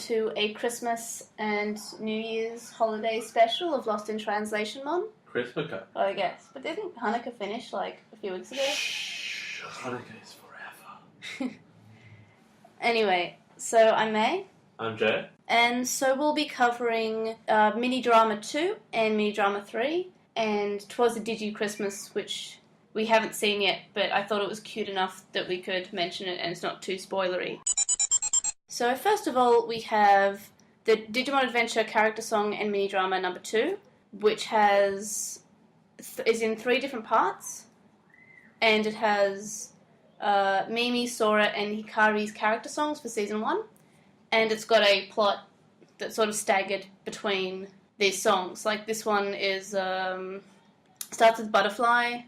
to a Christmas and New Year's holiday special of LostinTranslationmon. Christmas? Oh, I guess. But didn't Hanukkah finish, like, a few weeks ago? Shh, Hanukkah is forever. Anyway, so I'm May. I'm Jay. And so we'll be covering Mini Drama 2 and Mini Drama 3, and Twas a Digi Christmas, which we haven't seen yet, but I thought it was cute enough that we could mention it and it's not too spoilery. So first of all, we have the Digimon Adventure character song and Mini Drama number 2, which is in 3 different parts, and it has Mimi, Sora, and Hikari's character songs for Season 1, and it's got a plot that's sort of staggered between these songs. Like, this one is starts with Butterfly,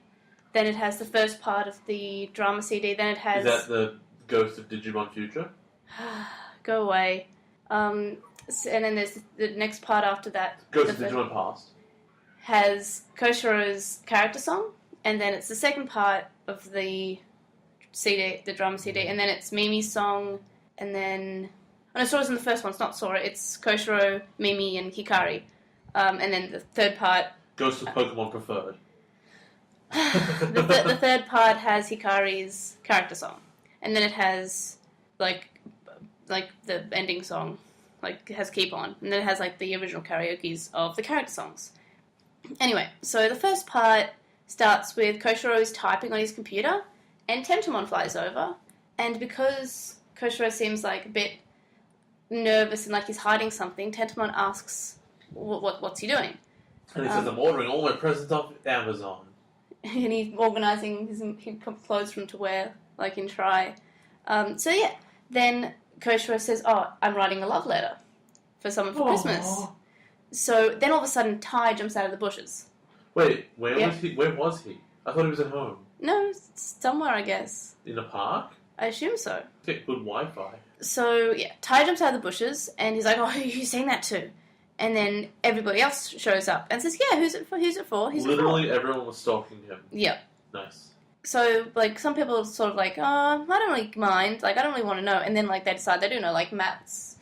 then it has the first part of the drama CD, then it has... Is that the Ghost of Digimon Future? Go away. And then there's the next part after that. Ghost of Digimon Past. Has Koshiro's character song, and then it's the second part of the CD, the drama CD, and then it's Mimi's song, and then... Oh, no, Sora's in the first one, it's not Sora, it's Koshiro, Mimi, and Hikari. And then the third part... Ghost of Pokemon Preferred. the third part has Hikari's character song, and then it has, like the ending song, like, it has Keep On, and then it has, like, the original karaokes of the character songs. Anyway, so the first part starts with Koshiro's typing on his computer, and Tentomon flies over, and because Koshiro seems like a bit nervous and like he's hiding something, Tentomon asks, what's he doing? And he says, I'm ordering all my presents off Amazon. And he's organising his clothes for him to wear, like in Try. So yeah, then Koshiro says, oh, I'm writing a love letter for someone for Christmas. So then all of a sudden, Tai jumps out of the bushes. Wait, where was he? I thought he was at home. No, somewhere, I guess. In a park? I assume so. Get good Wi-Fi. So yeah, Tai jumps out of the bushes, and he's like, oh, who you seen that to? And then everybody else shows up and says, yeah, who's it for? Literally everyone was stalking him. Yep. Nice. So, like, some people are sort of like, oh, I don't really mind. Like, I don't really want to know. And then, like, they decide they do know. Like, Matt's,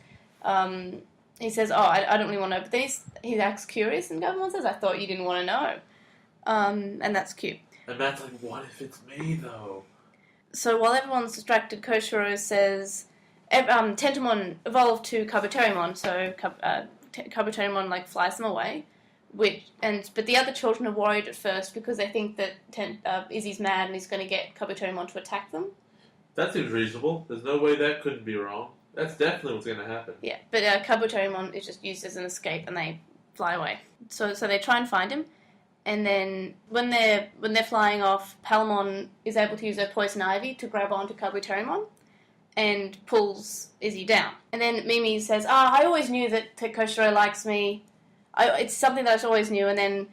he says, oh, I don't really want to know. But then he acts curious, and Gabumon says, I thought you didn't want to know. And that's cute. And Matt's like, what if it's me, though? So while everyone's distracted, Koshiro says, Tentomon evolved to Kabuterimon, so Kabuterimon, like, flies them away. But the other children are worried at first because they think that Izzy's mad and he's going to get Kabuterimon to attack them. That seems reasonable. There's no way that couldn't be wrong. That's definitely what's going to happen. Yeah, but Kabuterimon is just used as an escape and they fly away. So they try and find him, and then when they're flying off, Patamon is able to use her Poison Ivy to grab onto Kabuterimon and pulls Izzy down. And then Mimi says, I always knew that Koshiro likes me. It's something that I always knew. And then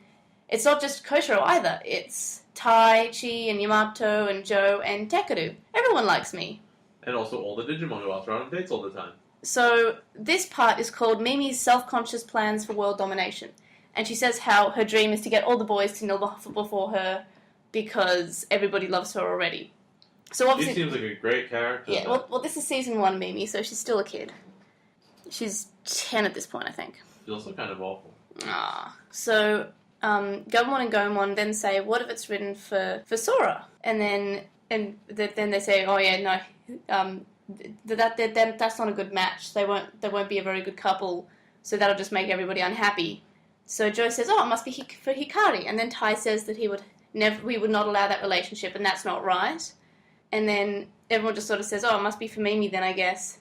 it's not just Koshiro either. It's Tai, Chi, and Yamato, and Joe, and Tekeru. Everyone likes me. And also all the Digimon who ask her on dates all the time. So this part is called Mimi's Self-Conscious Plans for World Domination. And she says how her dream is to get all the boys to kneel before her because everybody loves her already. So obviously, she seems like a great character. Yeah, well, this is Season 1 Mimi, so she's still a kid. She's 10 at this point, I think. She's also kind of awful. So Gabumon and Goemon then say, what if it's written for Sora? And then they say, oh yeah, no, that's not a good match. They won't be a very good couple, so that'll just make everybody unhappy. So Joe says, oh, it must be for Hikari. And then Tai says that we would not allow that relationship, and that's not right. And then everyone just sort of says, oh, it must be for Mimi then, I guess.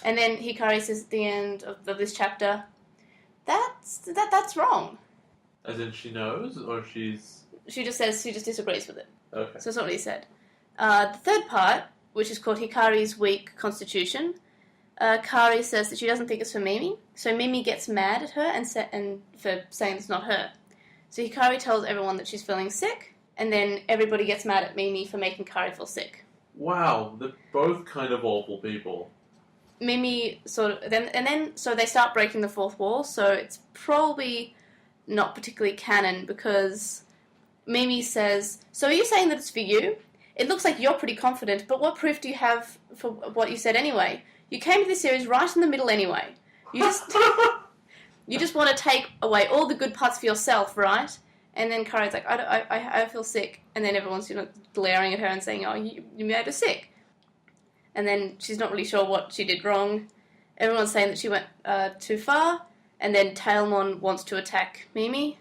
And then Hikari says at the end of this chapter, that's wrong. As in she knows, or she's... She just disagrees with it. Okay. So that's not what he said. The third part, which is called Hikari's Weak Constitution, Kari says that she doesn't think it's for Mimi, so Mimi gets mad at her and for saying it's not her. So Hikari tells everyone that she's feeling sick, and then everybody gets mad at Mimi for making Kari feel sick. Wow, they're both kind of awful people. Mimi so they start breaking the fourth wall, so it's probably not particularly canon because Mimi says, so are you saying that it's for you? It looks like you're pretty confident, but what proof do you have for what you said anyway? You came to this series right in the middle anyway. You just want to take away all the good parts for yourself, right? And then Kari's like, I feel sick. And then everyone's, glaring at her and saying, oh, you made her sick. And then she's not really sure what she did wrong. Everyone's saying that she went too far. And then Tailmon wants to attack Mimi.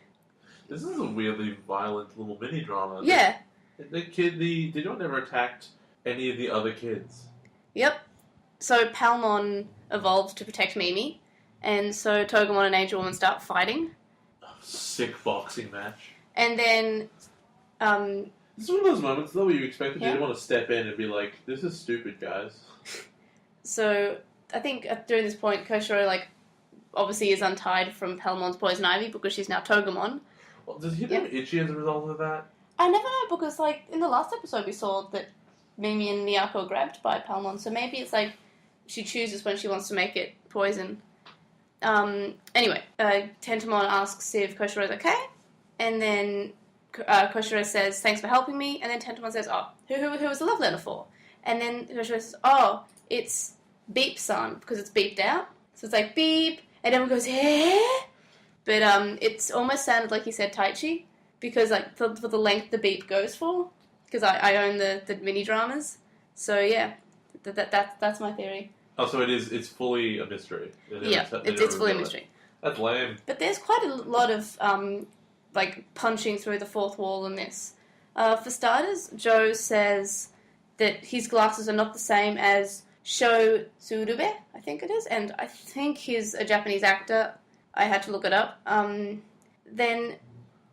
This is a weirdly violent little mini drama. Yeah. The Digimon never attacked any of the other kids. Yep. So Palmon evolves to protect Mimi. And so Togemon and Angel Woman start fighting. Sick boxing match. And then... This is one of those moments, though, where you expect the Digimon to step in and be like, this is stupid, guys. So, I think during this point, Koshiro, obviously is untied from Palmon's Poison Ivy because she's now Togemon. Well, does he become itchy as a result of that? I never know, because, in the last episode we saw that Mimi and Miyako are grabbed by Palmon, so maybe it's she chooses when she wants to make it poison. Anyway, Tentamon asks if Koshiro's okay, and then Koshiro says, thanks for helping me, and then Tentamon says, oh, who was the love letter for? And then Koshiro says, oh, it's Beep-san, because it's beeped out. So it's beep, and everyone goes, eh? But it's almost sounded like he said Taichi, because for the length the beep goes for, because I own the mini dramas. So yeah, that's my theory. Oh, so it's fully a mystery. It's fully a mystery. That's lame. But there's quite a lot of punching through the fourth wall in this. For starters, Joe says that his glasses are not the same as Sho Tsurube, I think it is, and I think he's a Japanese actor. I had to look it up. Then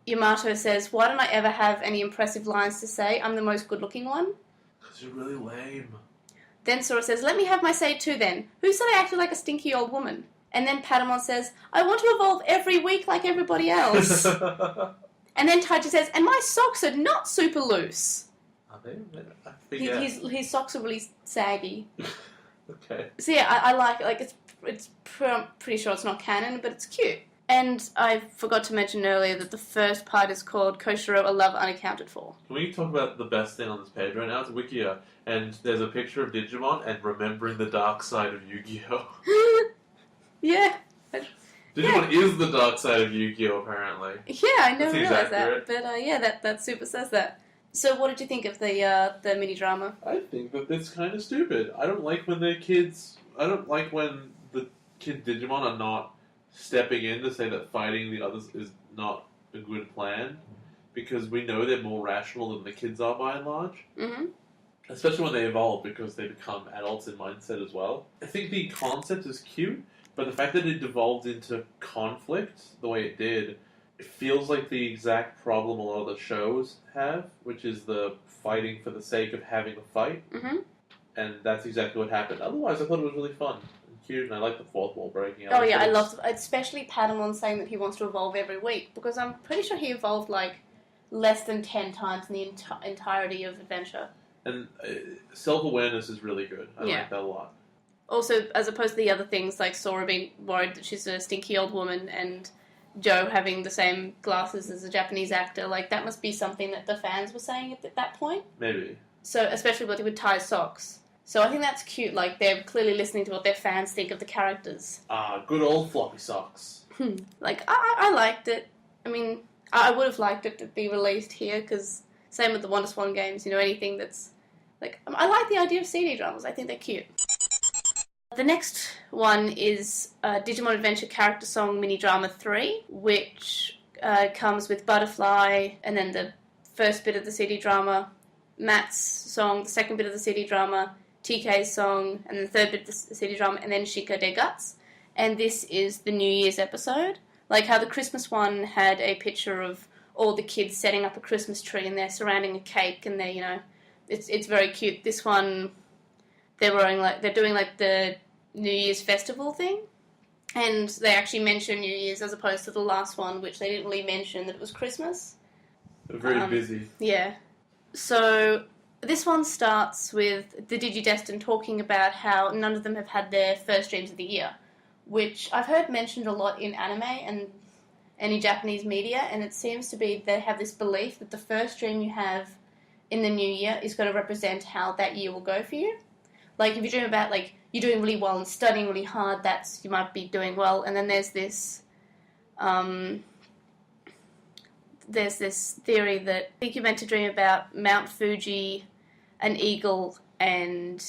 Yamato says, why don't I ever have any impressive lines to say? I'm the most good-looking one. Because you're really lame. Then Sora says, let me have my say too then. Who said I acted like a stinky old woman? And then Patamon says, I want to evolve every week like everybody else. And then Taichi says, and my socks are not super loose. Are they? I forget. His socks are really saggy. Okay. So yeah, I like it. It's pretty sure it's not canon, but it's cute. And I forgot to mention earlier that the first part is called Koshiro, a love unaccounted for. Can we talk about the best thing on this page right now? It's Wikia, and there's a picture of Digimon and remembering the dark side of Yu-Gi-Oh! Yeah. Digimon is the dark side of Yu-Gi-Oh! Apparently. Yeah, I never realised accurate. that. But that super says that. So what did you think of the mini drama? I think that it's kind of stupid. I don't like when they're kids. I don't like when the kid Digimon are not stepping in to say that fighting the others is not a good plan, because we know they're more rational than the kids are by and large. Mm-hmm. Especially when they evolve, because they become adults in mindset as well. I think the concept is cute, but the fact that it devolved into conflict the way it did, it feels like the exact problem a lot of the shows have, which is the fighting for the sake of having a fight. Mm-hmm. And that's exactly what happened. Otherwise, I thought it was really fun and cute, and I like the fourth wall breaking out. Oh yeah, I loved it. Especially Patamon saying that he wants to evolve every week, because I'm pretty sure he evolved less than 10 times in the entirety of Adventure. And self-awareness is really good. I Yeah. like that a lot. Also, as opposed to the other things, like Sora being worried that she's a stinky old woman, and Joe having the same glasses as a Japanese actor, that must be something that the fans were saying at that point. Maybe. So, especially with Ty's socks. So I think that's cute, they're clearly listening to what their fans think of the characters. Good old floppy socks. I liked it. I mean, I would have liked it to be released here, because same with the Wonder Swan games, anything that's, I like the idea of CD dramas, I think they're cute. The next one is Digimon Adventure Character Song Mini Drama 3, which comes with Butterfly, and then the first bit of the CD drama, Matt's song, the second bit of the CD drama, TK's song, and then the third bit of the CD drama, and then Shika de Guts. And this is the New Year's episode. Like how the Christmas one had a picture of all the kids setting up a Christmas tree and they're surrounding a cake and they're, it's very cute. This one, they're doing the New Year's festival thing. And they actually mention New Year's as opposed to the last one, which they didn't really mention that it was Christmas. They're very busy. Yeah. So this one starts with the Digidestined talking about how none of them have had their first dreams of the year, which I've heard mentioned a lot in anime and any Japanese media, and it seems to be they have this belief that the first dream you have in the new year is going to represent how that year will go for you. Like, if you dream about, like, you're doing really well and studying really hard, you might be doing well. And then there's this theory that I think you're meant to dream about Mount Fuji, an eagle, and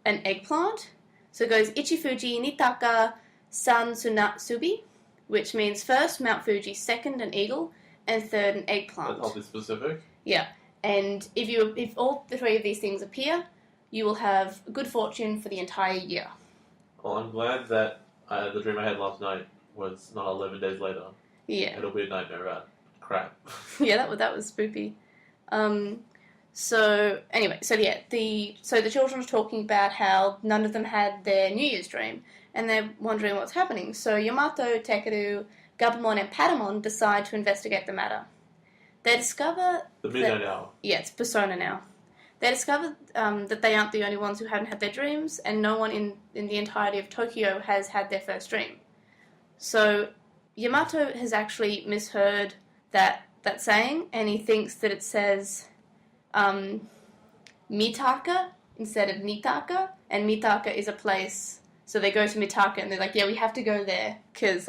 an eggplant. So it goes, Ichi Fuji, Nitaka, San Sunatsubi, which means first Mount Fuji, second an eagle, and third an eggplant. That's oddly specific. Yeah. And if all the three of these things appear, you will have good fortune for the entire year. Well, I'm glad that the dream I had last night was not 11 days later. Yeah. It'll be a nightmare about crap. Yeah, that was spoopy. So anyway, the children are talking about how none of them had their New Year's dream, and they're wondering what's happening. So Yamato, Takeru, Gabumon, and Patamon decide to investigate the matter. They discover The midnight hour. Yeah, it's Persona now. They discover that they aren't the only ones who haven't had their dreams, and no one in the entirety of Tokyo has had their first dream. So Yamato has actually misheard that saying, and he thinks that it says Mitaka instead of Nitaka, and Mitaka is a place. So they go to Mitaka, and they're like, yeah, we have to go there, because,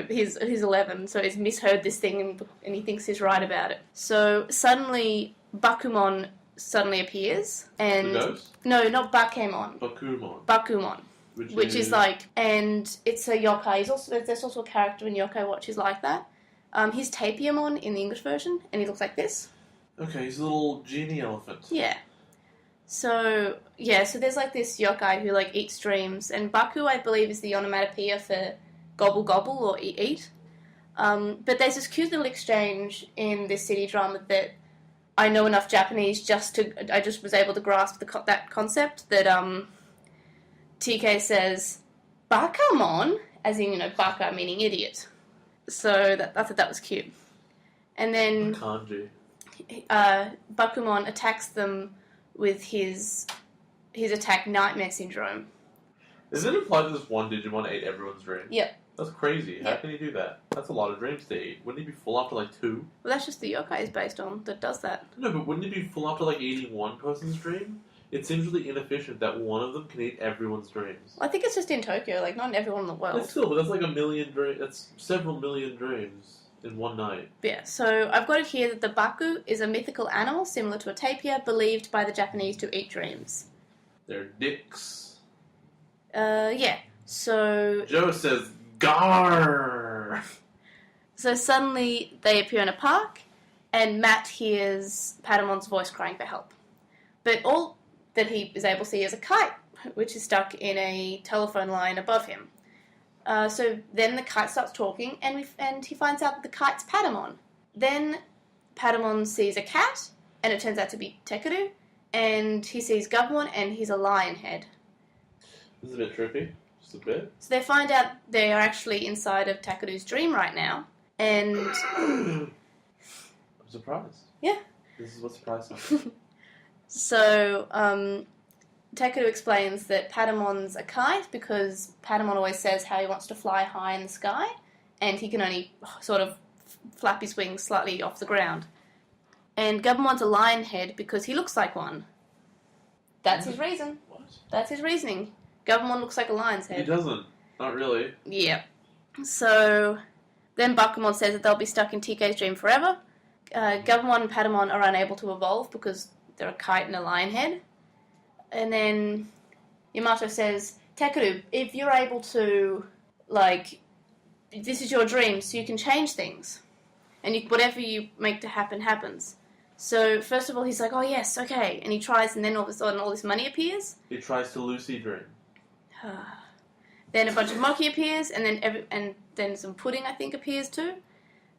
he's 11, so he's misheard this thing, and he thinks he's right about it. So suddenly, Bakumon suddenly appears, and... The ghost? No, not Bakemon. Bakumon. Which is like... And it's a yokai. There's also a character in Yokai Watch who's like that. He's Tapiamon in the English version, and he looks like this. Okay, he's a little genie elephant. Yeah. So there's like this yokai who like eats dreams, and Baku, I believe, is the onomatopoeia for gobble gobble or eat. But there's this cute little exchange in this city drama that I know enough Japanese I just was able to grasp that concept that TK says Bakamon, as in, baka meaning idiot. So I thought that was cute. And then Kanji. Bakumon attacks them with his attack Nightmare Syndrome. Is it implied that this one Digimon ate everyone's dream? Yep. That's crazy. How Yep. can he do that? That's a lot of dreams to eat. Wouldn't he be full after like 2? Well, that's just the yokai is based on that does that. No, but wouldn't he be full after like eating one person's dream? It seems really inefficient that one of them can eat everyone's dreams. Well, I think it's just in Tokyo, like not in everyone in the world. But still, but that's like a million dreams. That's several million dreams in one night. Yeah, so I've got it here that the Baku is a mythical animal similar to a tapir, believed by the Japanese to eat dreams. They're dicks. Yeah. So Joe says, "Gar." So suddenly they appear in a park, and Matt hears Patamon's voice crying for help. But all that he is able to see is a kite, which is stuck in a telephone line above him. So then the kite starts talking, and he finds out that the kite's Patamon. Then Patamon sees a cat, and it turns out to be Takeru, and he sees Gabumon, and he's a lion head. This is a bit trippy. Just a bit. So they find out they are actually inside of Takeru's dream right now, and... I'm surprised. Yeah. This is what surprised me. So, Takeru explains that Patamon's a kite because Patamon always says how he wants to fly high in the sky, and he can only sort of flap his wings slightly off the ground. And Gabumon's a lion head because he looks like one. That's his reason. What? That's his reasoning. Gabumon looks like a lion's head. He doesn't. Not really. Yeah. So, then Bakumon says that they'll be stuck in TK's dream forever. Gabumon and Patamon are unable to evolve because they're a kite and a lion head. And then Yamato says, Takeru, if you're able to, this is your dream, so you can change things. And whatever you make to happen, happens. So, first of all, he's like, oh, yes, okay. And he tries, and then all of a sudden, all this money appears. He tries to lucid dream. Then a bunch of mochi appears, and then some pudding, I think, appears too.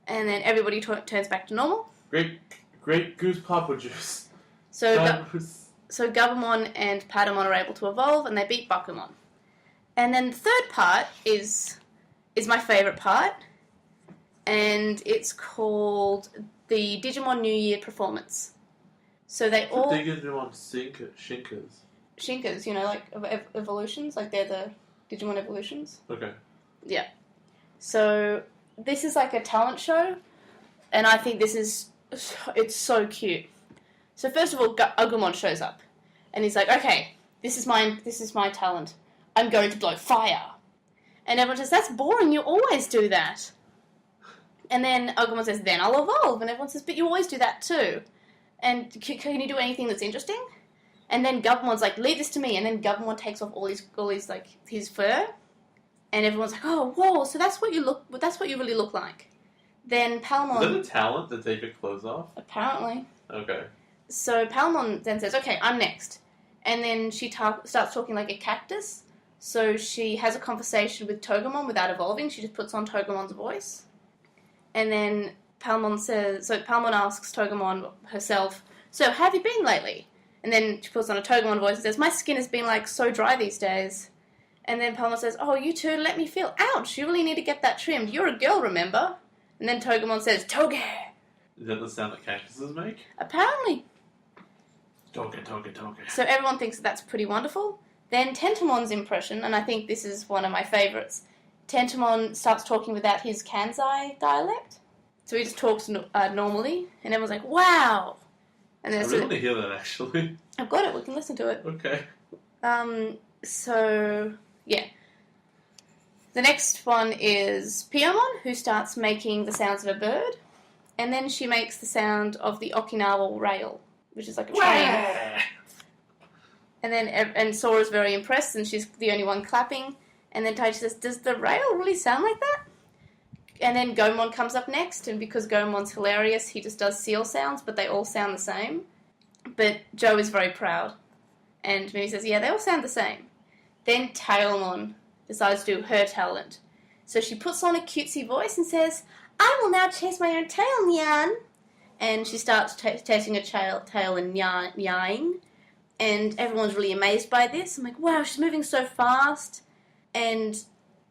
And then everybody turns back to normal. Great goose papa juice. So Gabumon and Patamon are able to evolve, and they beat Bakumon. And then the third part is my favourite part, and it's called the Digimon New Year Performance. So they all... Digimon Shinkers. Shinkers, evolutions, like they're the Digimon evolutions. Okay. Yeah. So this is like a talent show, and I think it's so cute. So first of all, Agumon shows up, and he's like, okay, this is my talent. I'm going to blow fire. And everyone says, that's boring, you always do that. And then Agumon says, then I'll evolve. And everyone says, but you always do that too. And can you do anything that's interesting? And then Gubumon's like, leave this to me. And then Gubumon takes off all his like his fur. And everyone's like, oh, whoa, so that's what you really look like. Then Patamon... Is that a talent to take your clothes off? Apparently. Okay. So Patamon then says, okay, I'm next. And then she starts talking like a cactus. So she has a conversation with Togemon without evolving. She just puts on Togemon's voice. And then Patamon asks Togemon herself, so how have you been lately? And then she puts on a Togemon voice and says, my skin has been like so dry these days. And then Patamon says, oh, you two, let me feel. Ouch, you really need to get that trimmed. You're a girl, remember? And then Togemon says, Toge. Is that the sound that cactuses make? Apparently. Toge, Toge, Toge. So everyone thinks that's pretty wonderful. Then Tentamon's impression, and I think this is one of my favourites. Tentamon starts talking without his Kansai dialect. So he just talks normally, and everyone's like, wow! And I really want to hear that, actually. I've got it, we can listen to it. Okay. So, yeah. The next one is Piamon, who starts making the sounds of a bird, and then she makes the sound of the Okinawa rail, which is like a train. And then Sora's very impressed, and she's the only one clapping. And then Taichi says, does the rail really sound like that? And then Gomon comes up next, and because Gomon's hilarious, he just does seal sounds, but they all sound the same. But Joe is very proud. And Mimi says, yeah, they all sound the same. Then Tailmon decides to do her talent. So she puts on a cutesy voice and says, I will now chase my own tail, Nyan. And she starts chasing her tail and nying. And everyone's really amazed by this. I'm like, wow, she's moving so fast. And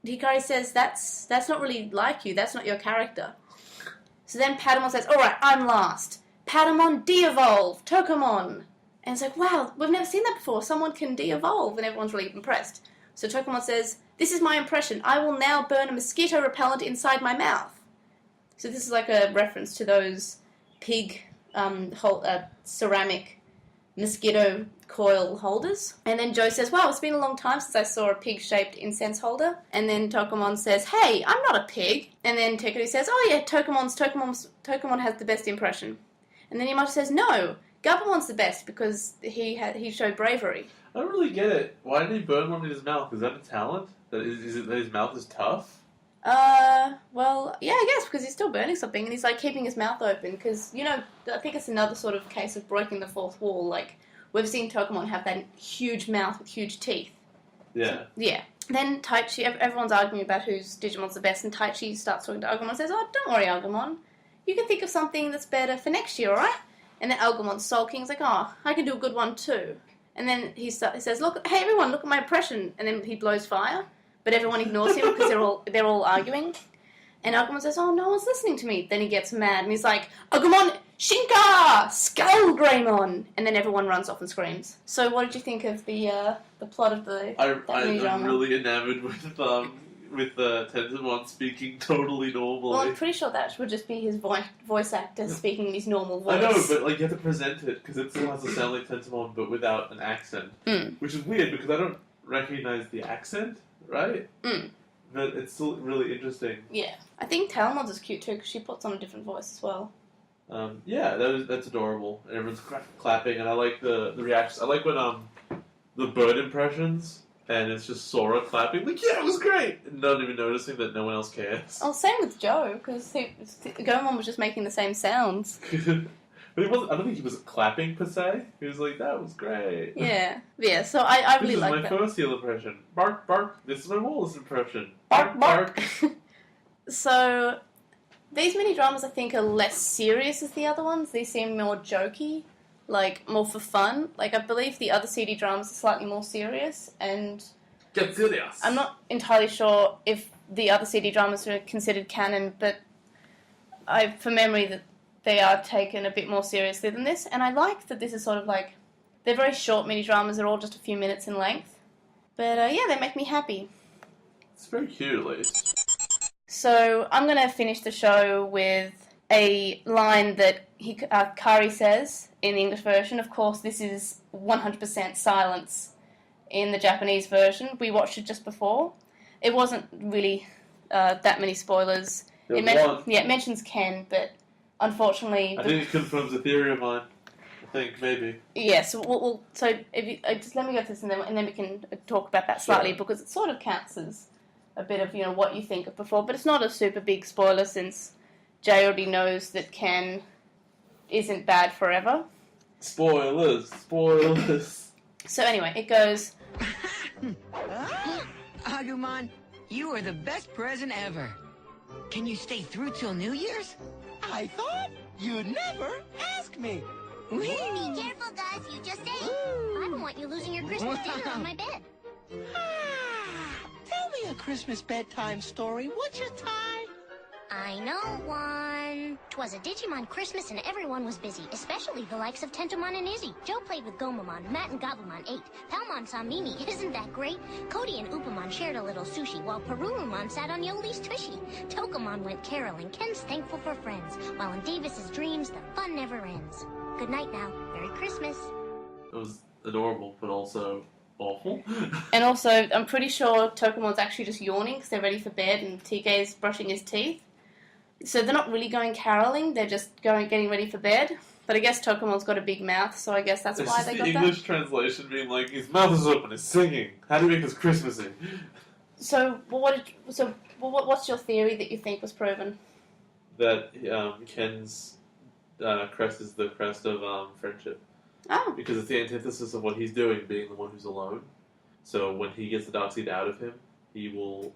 Hikari says, that's not really like you. That's not your character. So then Patamon says, all right, I'm last. Patamon de-evolve. Tokomon. And it's like, wow, we've never seen that before. Someone can de-evolve. And everyone's really impressed. So Tokomon says, this is my impression. I will now burn a mosquito repellent inside my mouth. So this is like a reference to those pig ceramic mosquito coil holders. And then Joe says, wow, it's been a long time since I saw a pig-shaped incense holder. And then Tokomon says, hey, I'm not a pig. And then Tekuri says, oh yeah, Tokomon has the best impression. And then Yamato says, no, Gabumon's the best because he showed bravery. I don't really get it. Why did he burn one in his mouth? Is that a talent? Is it that his mouth is tough? Well, yeah, I guess, because he's still burning something, and he's, like, keeping his mouth open, because, I think it's another sort of case of breaking the fourth wall. Like, we've seen Togemon have that huge mouth with huge teeth. Yeah. So, yeah. Then Taichi, everyone's arguing about whose Digimon's the best, and Taichi starts talking to Agumon and says, oh, don't worry, Agumon. You can think of something that's better for next year, alright? And then Agumon's sulking. He's like, oh, I can do a good one too. And then he says, look, hey, everyone, look at my impression. And then he blows fire. But everyone ignores him because they're all arguing. And Agumon says, oh, no one's listening to me. Then he gets mad and he's like, Agumon, Shinka! Skull Greymon! And then everyone runs off and screams. So what did you think of the plot of I'm really enamored with Tentamon speaking totally normally. Well, I'm pretty sure that would just be his voice actor speaking his normal voice. I know, but you have to present it because it still has to sound like Tentamon but without an accent. Which is weird because I don't recognize the accent, right? But it's still really interesting. Yeah. I think Talmon's is cute too because she puts on a different voice as well. Yeah, that's adorable. And everyone's clapping, and I like the reactions. I like when the bird impressions, and it's just Sora clapping, like, yeah, it was great! And not even noticing that no one else cares. Oh, same with Joe, because Gomon was just making the same sounds. But I don't think he was clapping per se. He was like, that was great. Yeah, so I really like that. This is my first heel impression. Bark, bark. This is my Wallace impression. Bark, bark. So, these mini dramas I think are less serious as the other ones. These seem more jokey, like more for fun. Like I believe the other CD dramas are slightly more serious, and get serious. I'm not entirely sure if the other CD dramas are considered canon, but from memory that they are taken a bit more seriously than this, and I like that this is sort of like, they're very short mini dramas, they're all just a few minutes in length, but yeah, they make me happy. It's very cute at least. So I'm going to finish the show with a line that Kari says in the English version. Of course, this is 100% silence, in the Japanese version. We watched it just before. It wasn't really that many spoilers. It mentions Ken, but unfortunately... I think it confirms a theory of mine. I think, maybe. Yeah, so if you, just let me go through this and then we can talk about that slightly, because it sort of counts as a bit of, what you think of before, but it's not a super big spoiler since Jay already knows that Ken isn't bad forever. Spoilers. So anyway, it goes... Agumon, you are the best present ever. Can you stay through till New Year's? I thought you'd never ask me. Whee! Be careful, guys. You just ate. I don't want you losing your Christmas dinner on my bed. Tell me a Christmas bedtime story, would you, Ty? I know one. 'Twas a Digimon Christmas and everyone was busy, especially the likes of Tentomon and Izzy. Joe played with Gomamon, Matt and Gabumon ate. Palmon saw Mimi, isn't that great? Cody and Upamon shared a little sushi, while Perurumon sat on Yoli's tushy. Tokamon went caroling, Ken's thankful for friends, while in Davis's dreams, the fun never ends. Good night now. Merry Christmas. It was adorable, but also awful. And also, I'm pretty sure Tokamon's actually just yawning because they're ready for bed and TK's brushing his teeth. So they're not really going caroling, they're just getting ready for bed. But I guess Tokamon's got a big mouth, so I guess that's why they got the English translation being like, his mouth is open, he's singing. How do you make this Christmassy? So, what's your theory that you think was proven? That Ken's crest is the crest of friendship. Oh. Because it's the antithesis of what he's doing, being the one who's alone. So when he gets the Darkseid out of him, he will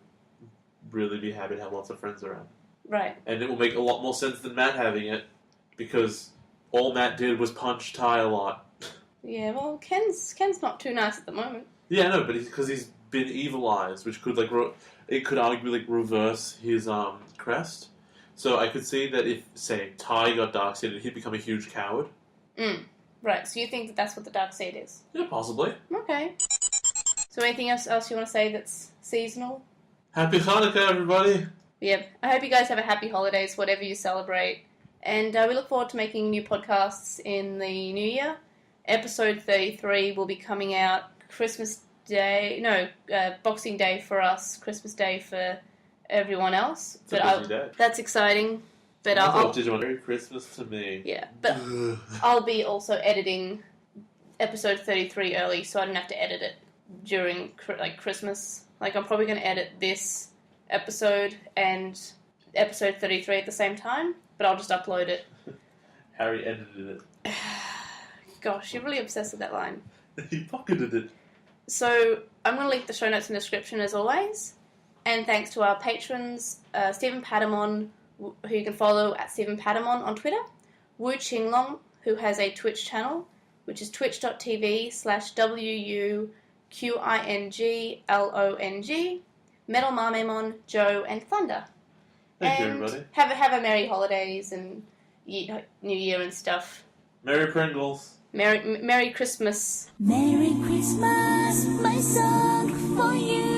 really be happy to have lots of friends around. Right. And it will make a lot more sense than Matt having it, because all Matt did was punch Ty a lot. Yeah, well, Ken's not too nice at the moment. Yeah, no, but because he's been evilized, which could it could arguably reverse his crest. So I could see that if, say, Ty got Darkseid, he'd become a huge coward. Right. So you think that that's what the Darkseid is? Yeah, possibly. Okay. So anything else you want to say that's seasonal? Happy Hanukkah, everybody! Yep. I hope you guys have a happy holidays, whatever you celebrate. And we look forward to making new podcasts in the new year. Episode 33 will be coming out Boxing Day for us, Christmas Day for everyone else. It's a busy day. That's exciting. But Digimon, Merry Christmas to me. Yeah, but I'll be also editing episode 33 early, so I don't have to edit it during Christmas. I'm probably going to edit this episode and episode 33 at the same time, but I'll just upload it. Harry edited it. Gosh, you're really obsessed with that line. He pocketed it. So, I'm going to link the show notes in the description as always. And thanks to our patrons, Stephen Patamon, who you can follow at Stephen Patamon on Twitter, Wuchinglong, who has a Twitch channel, which is twitch.tv/WUQINGLONG, MetalMamemon, Joe, and Thunder. Thank you, everybody. Have a Merry Holidays and New Year and stuff. Merry Pringles. Merry Christmas. Merry Christmas, my song for you.